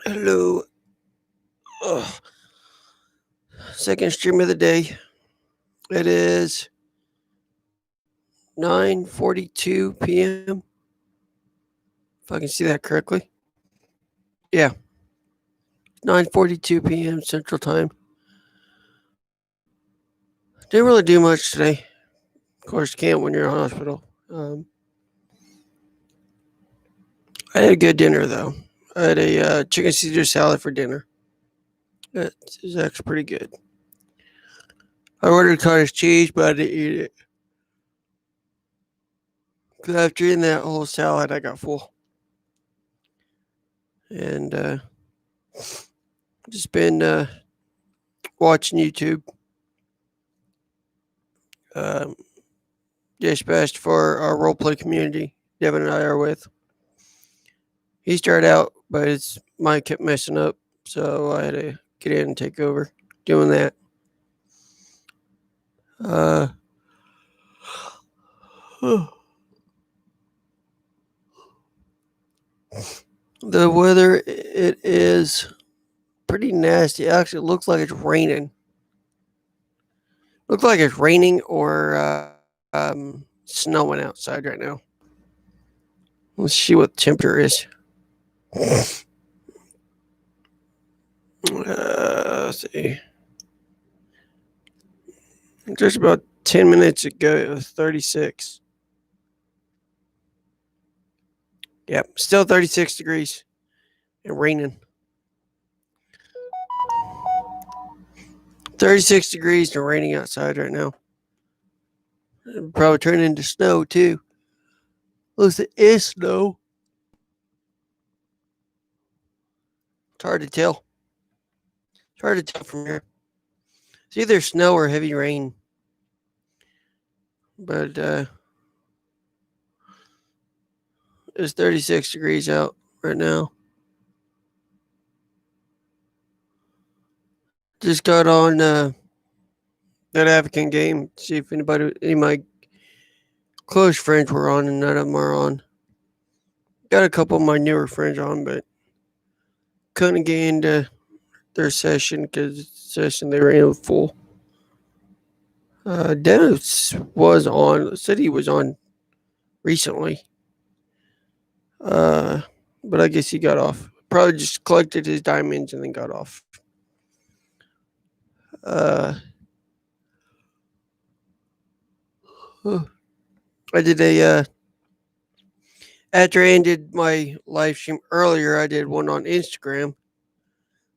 Hello. Ugh. Second stream of the day. It is 9:42 p.m. If I can see that correctly. Yeah, 9:42 p.m. Central Time. Didn't really do much today. Of course, you can't when you're in hospital. I had a good dinner though. I had a chicken Caesar salad for dinner. It was actually pretty good. I ordered cottage cheese, but I didn't eat it. Because after eating that whole salad, I got full. And just been watching YouTube. Um, Dispatched for our roleplay community Devin and I are with. He started out, but his mic kept messing up, so I had to get in and take over doing that. Uh, the weather, it is pretty nasty. Actually, it looks like it's raining. Looks like it's raining or snowing outside right now. Let's see what the temperature is. Let's see. Just about 10 minutes ago, it was 36. Yep, still 36 degrees and raining. 36 degrees and raining outside right now. It'll probably turn into snow too. Looks it is snow. It's hard to tell. It's hard to tell from here. It's either snow or heavy rain. But it's 36 degrees out right now. Just got on that African game. See if any of my close friends were on, and none of them are on. Got a couple of my newer friends on, but couldn't get into their session because they were in full. Dennis said he was on recently. But I guess he got off. Probably just collected his diamonds and then got off. I did after I ended my live stream earlier, I did one on Instagram.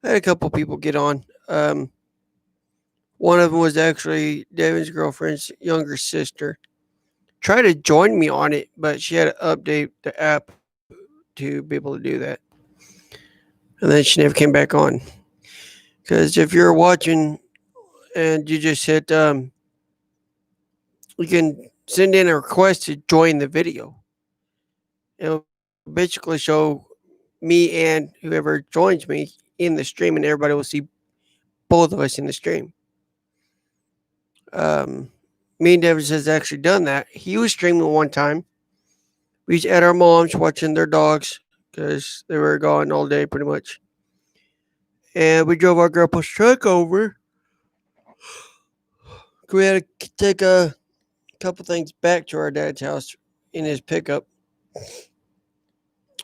I had a couple people get on. One of them was actually Devin's girlfriend's younger sister. Tried to join me on it, but she had to update the app to be able to do that. And then she never came back on. Because if you're watching and you just hit, you can send in a request to join the video. It'll basically show me and whoever joins me in the stream, and everybody will see both of us in the stream. Me and Devin has actually done that. He was streaming one time. We was at our mom's watching their dogs because they were gone all day pretty much. And we drove our grandpa's truck over. We had to take a couple things back to our dad's house in his pickup.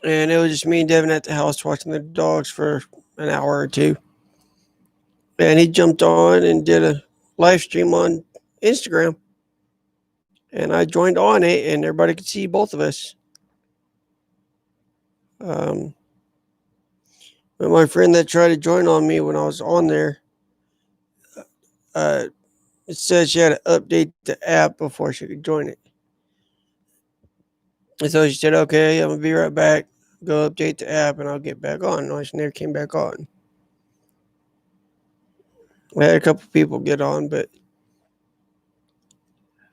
And it was just me and Devin at the house watching the dogs for an hour or two. And he jumped on and did a live stream on Instagram. And I joined on it, and everybody could see both of us. But my friend that tried to join on me when I was on there, it said she had to update the app before she could join it. And so she said, okay, I'm going to be right back. Go update the app, and I'll get back on. No, she never came back on. I had a couple people get on, but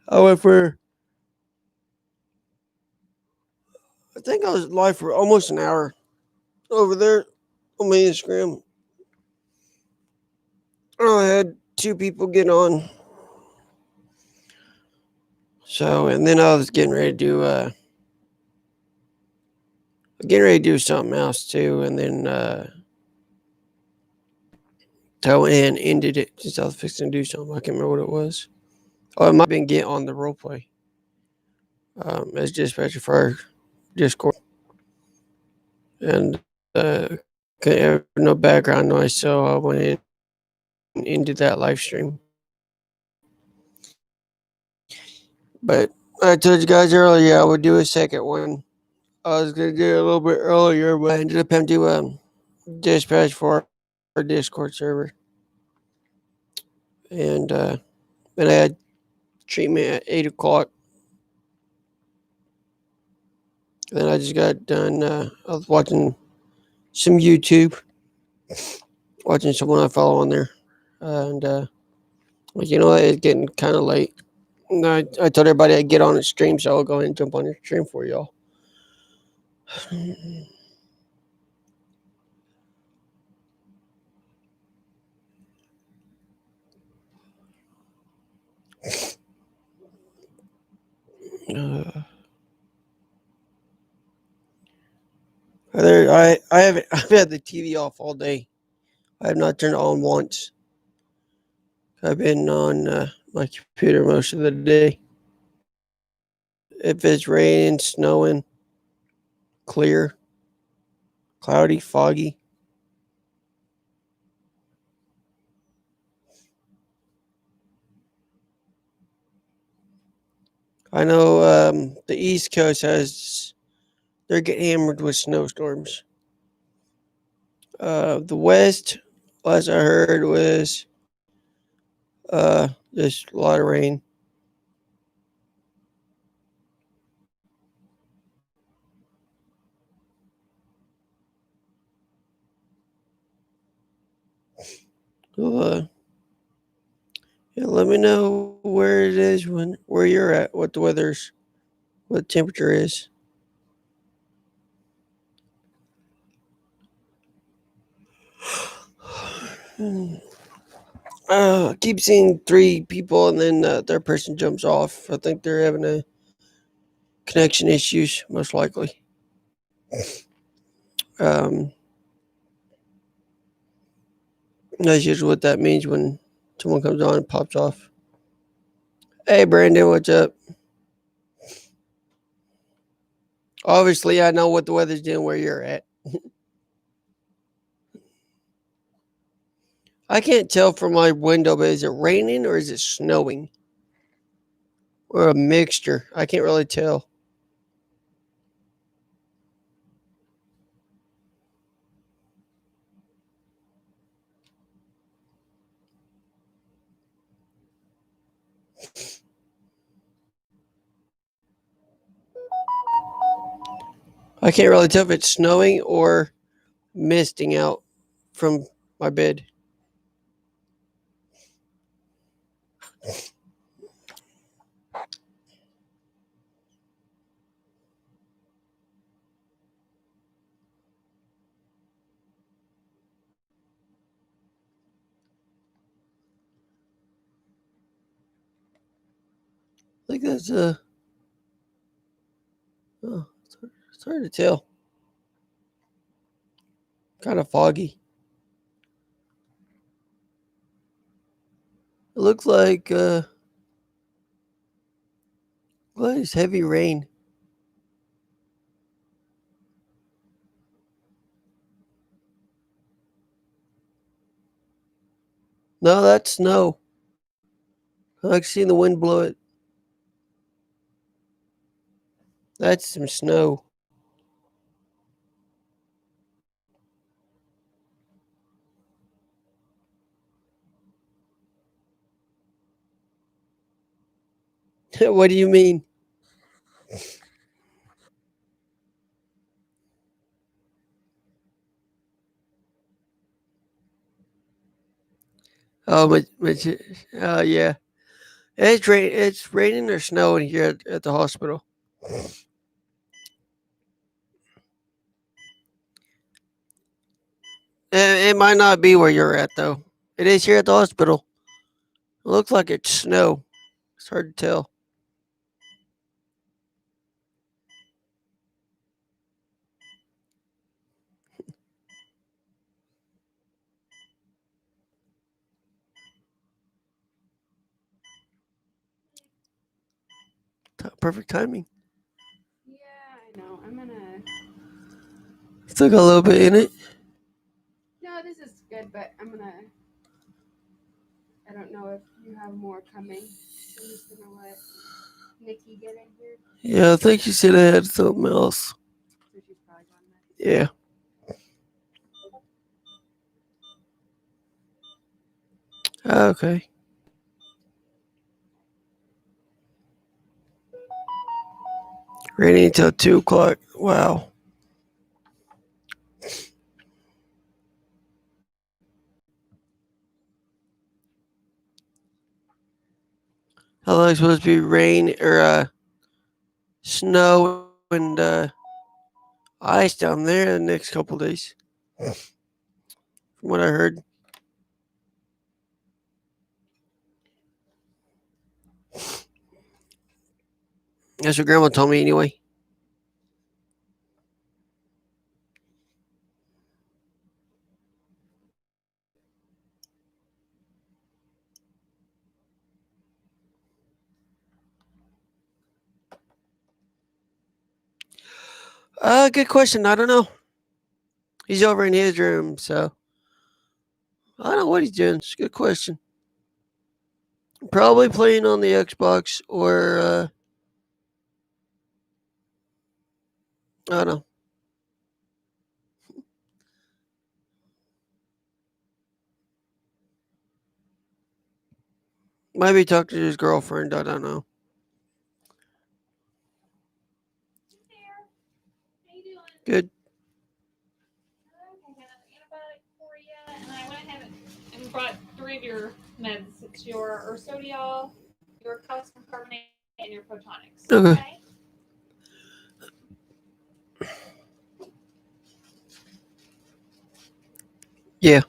I went for, I think I was live for almost an hour over there on my Instagram. I had two people get on. So, and then I was getting ready to do something else too, and then So I went ahead and ended it since I was fixing to do something. I can't remember what it was. Oh, it might have been get on the role play. As dispatcher for our Discord. And couldn't have no background noise, so I went in and ended that live stream. But I told you guys earlier I would do a second one. I was gonna do it a little bit earlier, but I ended up having to dispatch for our Discord server. And then I had treatment at 8 o'clock. Then I just got done. I was watching some YouTube, watching someone I follow on there, and you know it's getting kind of late. And I told everybody I'd get on the stream, so I'll go ahead and jump on the stream for y'all. I haven't I've had the TV off all day. I have not turned it on once. I've been on my computer most of the day. If it's raining, snowing, clear, cloudy, foggy. I know the East Coast they're getting hammered with snowstorms. The West, last I heard, was just a lot of rain. So, yeah, let me know where it is where you're at, what the temperature is. I keep seeing 3 people and then their person jumps off. I think they're having a connection issues, most likely. Um, that's usually what that means when someone comes on and pops off. Hey, Brandon, what's up? Obviously, I know what the weather's doing where you're at. I can't tell from my window, but is it raining or is it snowing? Or a mixture? I can't really tell. I can't really tell if it's snowing or misting out from my bed. I think that's oh, it's hard to tell. Kind of foggy. It looks like it's heavy rain. No, that's snow. I like seeing the wind blow it. That's some snow. What do you mean? Oh, yeah. It's raining or snowing here at the hospital. It might not be where you're at though. It is here at the hospital. It looks like it's snow. It's hard to tell. perfect timing. Yeah, I know. I'm gonna. Still got a little bit in it. No, this is good, but I'm gonna. I don't know if you have more coming. So I'm just gonna let Nikki get in here. Yeah, I think she said I had something else. So she's probably gone next. Yeah. Okay. Raining until 2 o'clock. Wow. How long is it supposed to be rain or snow and ice down there the next couple days? From what I heard. That's what Grandma told me anyway. Good question. I don't know. He's over in his room, so I don't know what he's doing. It's a good question. Probably playing on the Xbox or I don't know. Might be talking to his girlfriend. I don't know. There. How you doing? Good. Okay, got an antibiotic for you, and I went ahead and brought 3 of your meds. It's your ursodiol, your calcium carbonate, and your Protonix. Okay. Yeah.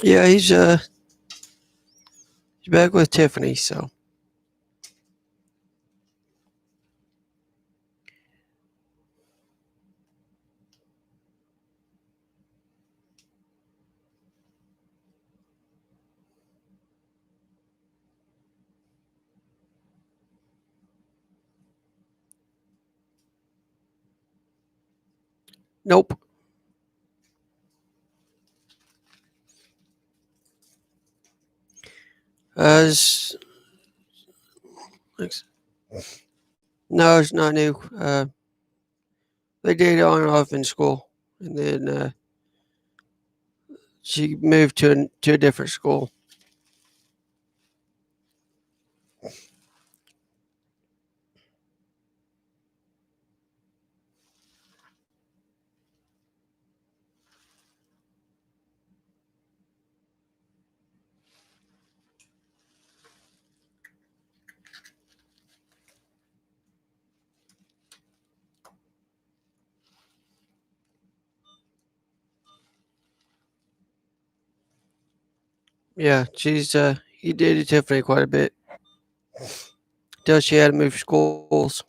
Yeah, he's back with Tiffany, so nope. It's, no, it's not new. They dated on and off in school, and then she moved to a different school. Yeah, she's he dated Tiffany quite a bit till she had to move schools.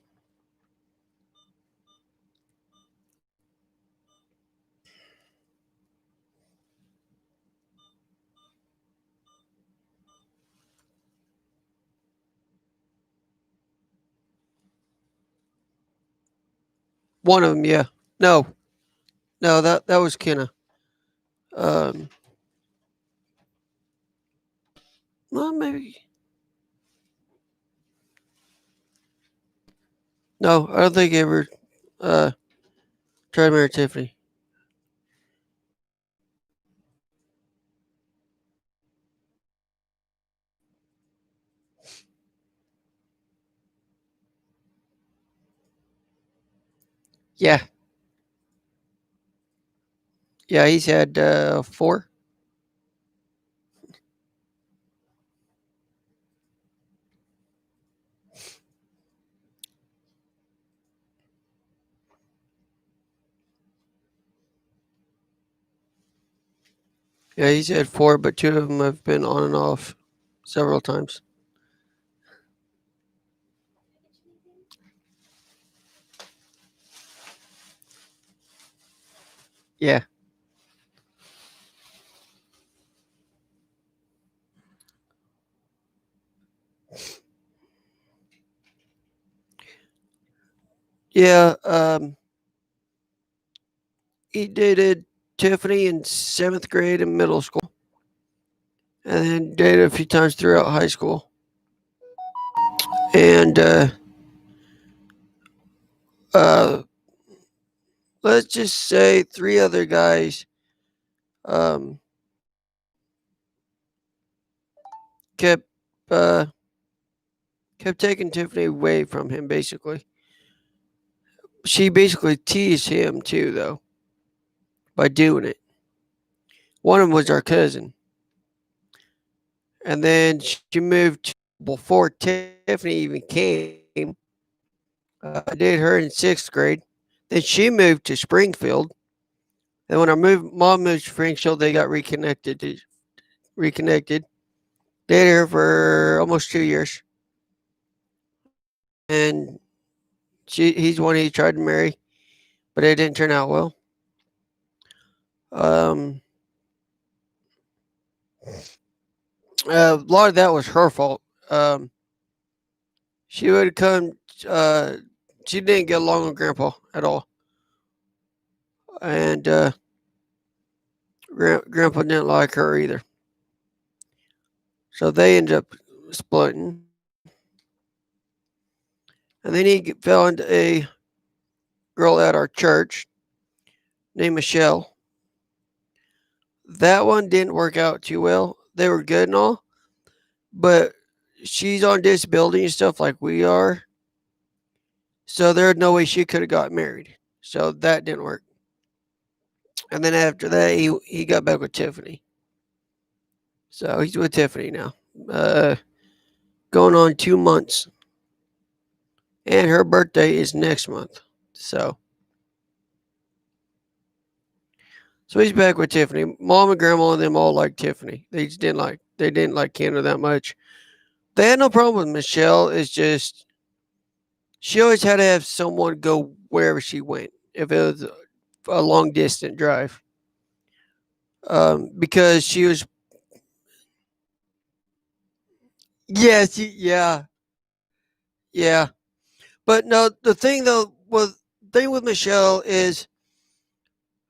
One of them, yeah. No, no, that was Kenna. Um, well, maybe no. I don't think he ever uh tried to marry Tiffany. Yeah, yeah. He's had 4. Yeah, he said 4, but 2 of them have been on and off several times. Yeah. Yeah. He dated Tiffany in 7th grade and middle school, and then dated a few times throughout high school. And uh, let's just say 3 other guys um, kept uh, kept taking Tiffany away from him. Basically, she basically teased him too, though, by doing it. One of them was our cousin, and then she moved before Tiffany even came. I dated her in 6th grade. Then she moved to Springfield. And when mom moved to Springfield, they got reconnected. Dated her for almost 2 years, and he's the one he tried to marry, but it didn't turn out well. Um, a lot of that was her fault. Um, she would come. Uh, she didn't get along with Grandpa at all, and Grandpa didn't like her either. So they ended up splitting, and then he fell into a girl at our church named Michelle. That one didn't work out too well. They were good and all, but she's on disability and stuff like we are. So there's no way she could have got married. So that didn't work. And then after that, he got back with Tiffany. So he's with Tiffany now. Uh, Going on 2 months. And her birthday is next month. So he's back with Tiffany. Mom and grandma and them all like Tiffany. They didn't like Kendra that much. They had no problem with Michelle. It's just she always had to have someone go wherever she went if it was a long distance drive. Because she was, yes, yeah, yeah. But no, the thing though was thing with Michelle is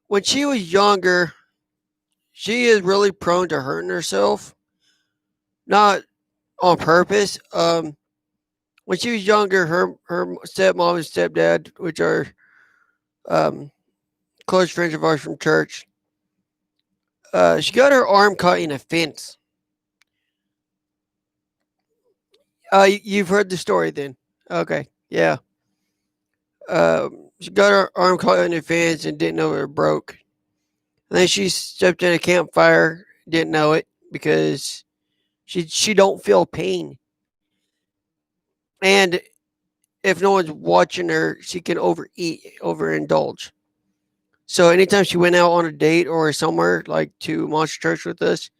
when she was younger, she is really prone to hurting herself, not on purpose. When she was younger, her stepmom and stepdad, which are um, close friends of ours from church, she got her arm caught in a fence. You've heard the story then. Okay. Yeah. She got her arm caught in a fence and didn't know it broke. And then she stepped in a campfire, didn't know it because she don't feel pain. And if no one's watching her, she can overeat, overindulge. So anytime she went out on a date or somewhere like to Monster Church with us,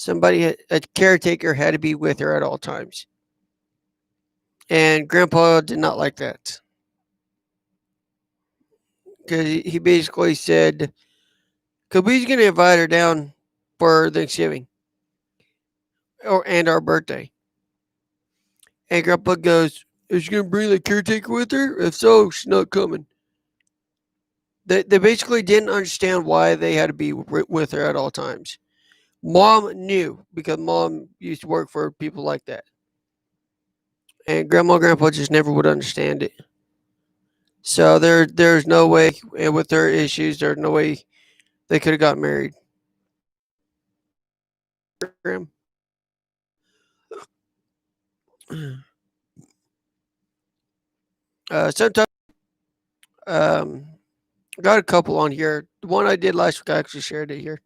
a caretaker had to be with her at all times. And Grandpa did not like that because he basically said, "Cause we's gonna invite her down for Thanksgiving and our birthday." And Grandpa goes, "Is she gonna bring the caretaker with her? If so, she's not coming." They basically didn't understand why they had to be with her at all times. Mom knew because mom used to work for people like that, and Grandma and Grandpa just never would understand it. So there's no way, and with their issues, there's no way they could have got married. Sometimes um, got a couple on here. The one I did last week, I actually shared it here.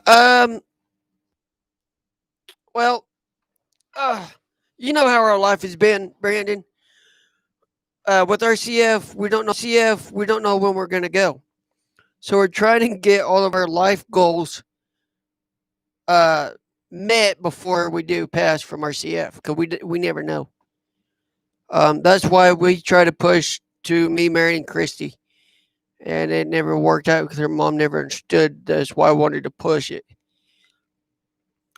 Um, well, uh, You know how our life has been, Brandon. With our CF, we don't know when we're going to go. So we're trying to get all of our life goals uh, met before we do pass from our CF because we never know. That's why we try to push to me marrying Christy, and it never worked out because her mom never understood. That's why I wanted to push it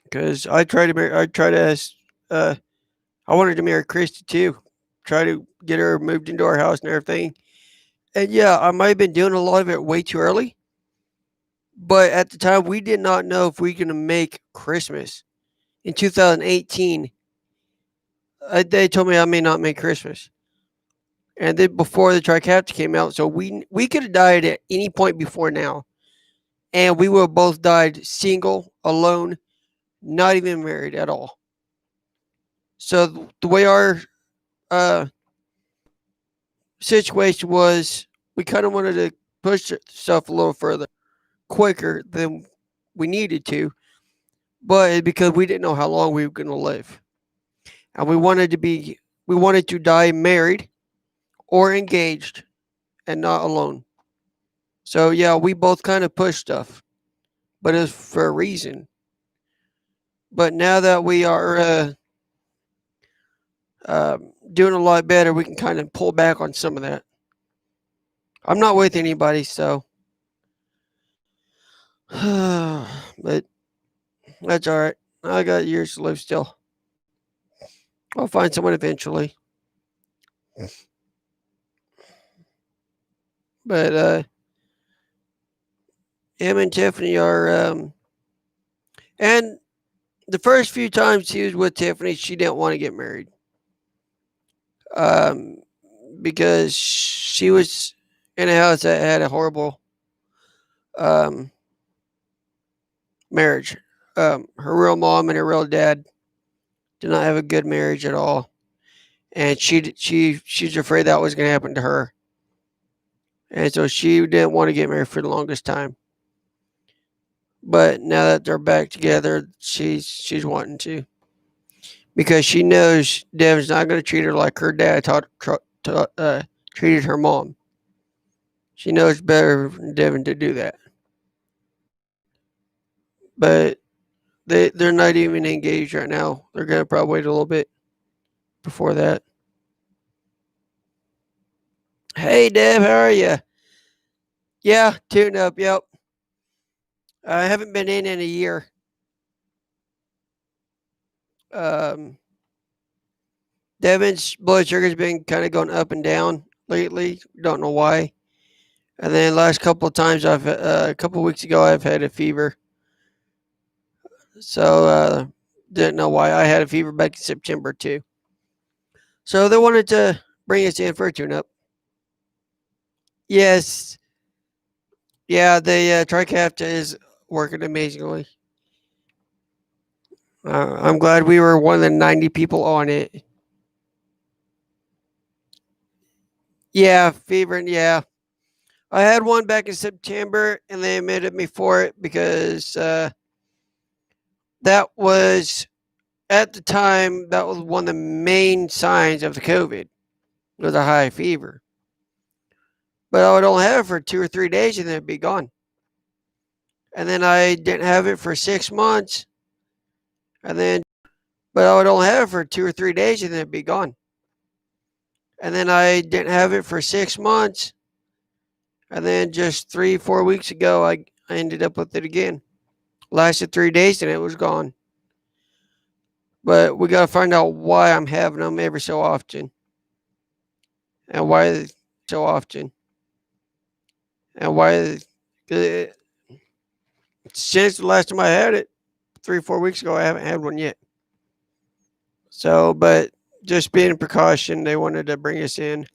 because uh, I wanted to marry Christy too, try to get her moved into our house and everything. And yeah, I might have been doing a lot of it way too early, but at the time we did not know if we were gonna make Christmas in 2018. They told me I may not make Christmas. And then before the Tricapta came out, so we could have died at any point before now, and we would have both died single, alone, not even married at all. So the way our uh, situation was, we kind of wanted to push stuff a little further, quicker than we needed to, but because we didn't know how long we were going to live, and we wanted to die married or engaged and not alone. So yeah, we both kind of pushed stuff, but it was for a reason. But now that we are doing a lot better, we can kind of pull back on some of that. I'm not with anybody, so but that's all right. I got years to live still. I'll find someone eventually. But him and Tiffany are and the first few times he was with Tiffany, she didn't want to get married. Um, because she was in a house that had a horrible um, marriage. Her real mom and her real dad did not have a good marriage at all, and she's afraid that was going to happen to her, and so she didn't want to get married for the longest time. But now that they're back together, she's wanting to because she knows Devin's not going to treat her like her dad treated her mom. She knows better than Devin to do that. But they're not even engaged right now. They're gonna probably wait a little bit before that. Hey Deb, how are you? Yeah, tune up. Yep. I haven't been in a year. Um, Devin's blood sugar's been kind of going up and down lately. Don't know why. And then last couple of times a couple of weeks ago I've had a fever. So didn't know why. I had a fever back in September too. So they wanted to bring us in for a tune up. Yes. Yeah, the Tricapta is working amazingly. I'm glad we were one of the 90 people on it. Yeah, fever. Yeah. I had one back in September and they admitted me for it because that was, at the time, that was one of the main signs of the COVID, was a high fever. But I would only have it for 2 or 3 days and then it'd be gone. And then I didn't have it for 6 months. But I would only have it for 2 or 3 days and then it'd be gone. And then I didn't have it for 6 months. And then just 3, 4 weeks ago, I ended up with it again. Lasted 3 days and it was gone. But we got to find out why I'm having them every so often. And why so often. And why. Since the last time I had it, 3, 4 weeks ago, I haven't had one yet. So, but just being a precaution, they wanted to bring us in.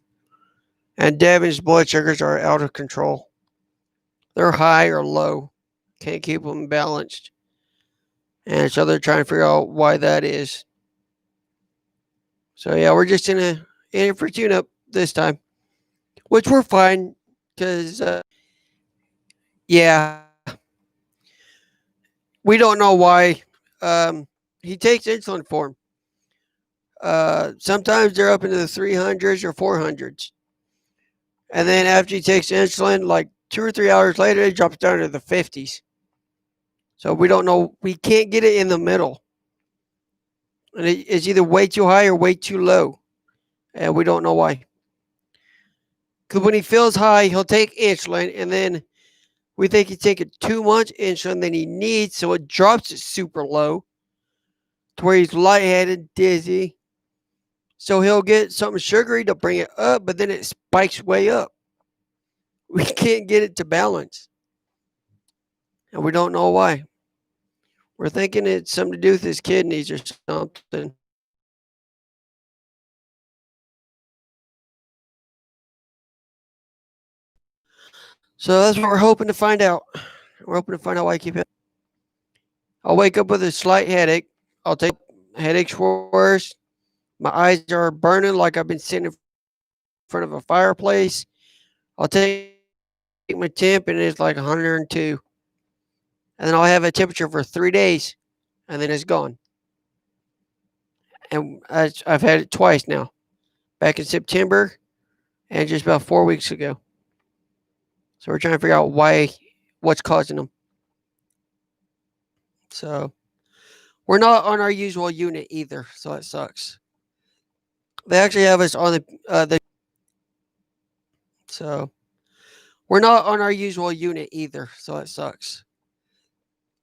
And Devin's blood sugars are out of control. They're high or low. Can't keep them balanced. And so they're trying to figure out why that is. So yeah, we're just in it for tune up this time, which we're fine because yeah, we don't know why. He takes insulin for him. Sometimes they're up into the 300s or 400s. And then after he takes insulin, like 2 or 3 hours later, it drops down to the 50s. So we don't know. We can't get it in the middle. And it's either way too high or way too low. And we don't know why. Because when he feels high, he'll take insulin, and then we think he's taking too much insulin than he needs, so it drops it super low to where he's lightheaded, dizzy. So he'll get something sugary to bring it up, but then it spikes way up. We can't get it to balance. And we don't know why. We're thinking it's something to do with his kidneys or something. So that's what we're hoping to find out. We're hoping to find out why I keep it. I'll wake up with a slight headache. I'll take headaches worse. My eyes are burning like I've been sitting in front of a fireplace. I'll take my temp and it's like 102. And then I'll have a temperature for 3 days and then it's gone. And I've had it twice now. Back in September and just about 4 weeks ago. So we're trying to figure out what's causing them. So we're not on our usual unit either, so that sucks. They actually have us on the so we're not on our usual unit either, so that sucks.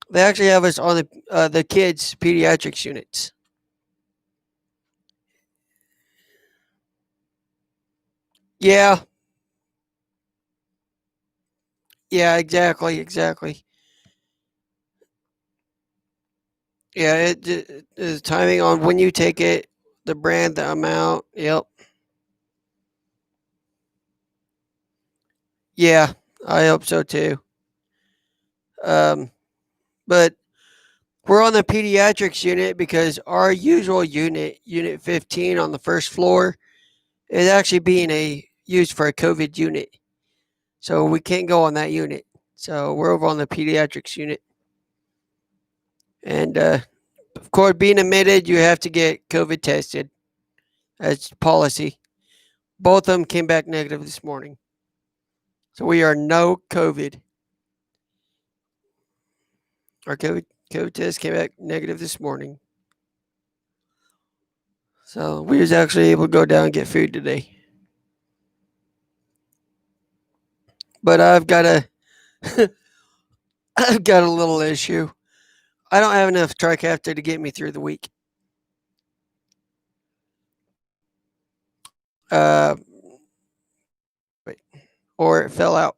They actually have us on the kids pediatrics units. Yeah. Yeah, exactly. Yeah, it is timing on when you take it, the brand, the amount. Yep. Yeah, I hope so too. But we're on the pediatrics unit because our usual unit, Unit 15 on the first floor, is actually being used for a COVID unit. So we can't go on that unit. So we're over on the pediatrics unit. And of course, being admitted, you have to get COVID tested. That's policy. Both of them came back negative this morning. So we are no COVID. Our COVID test came back negative this morning. So we was actually able to go down and get food today. But I've got a little issue. I don't have enough Trikafta to get me through the week. Or it fell out.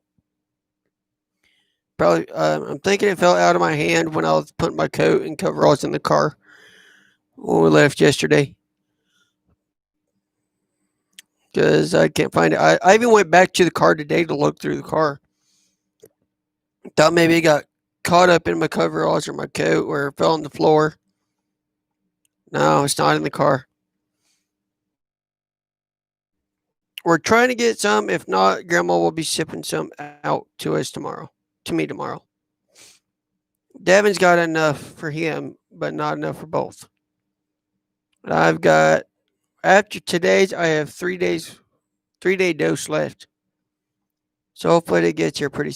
Probably, I'm thinking it fell out of my hand when I was putting my coat and coveralls in the car when we left yesterday. Because I can't find it. I even went back to the car today to look through the car. Thought maybe it got caught up in my coveralls or my coat or it fell on the floor. No, it's not in the car. We're trying to get some. If not, Grandma will be shipping some out to us tomorrow. To me tomorrow. Devin's got enough for him, but not enough for both. And I've got, after today's, I have 3 day dose left. So hopefully it gets here pretty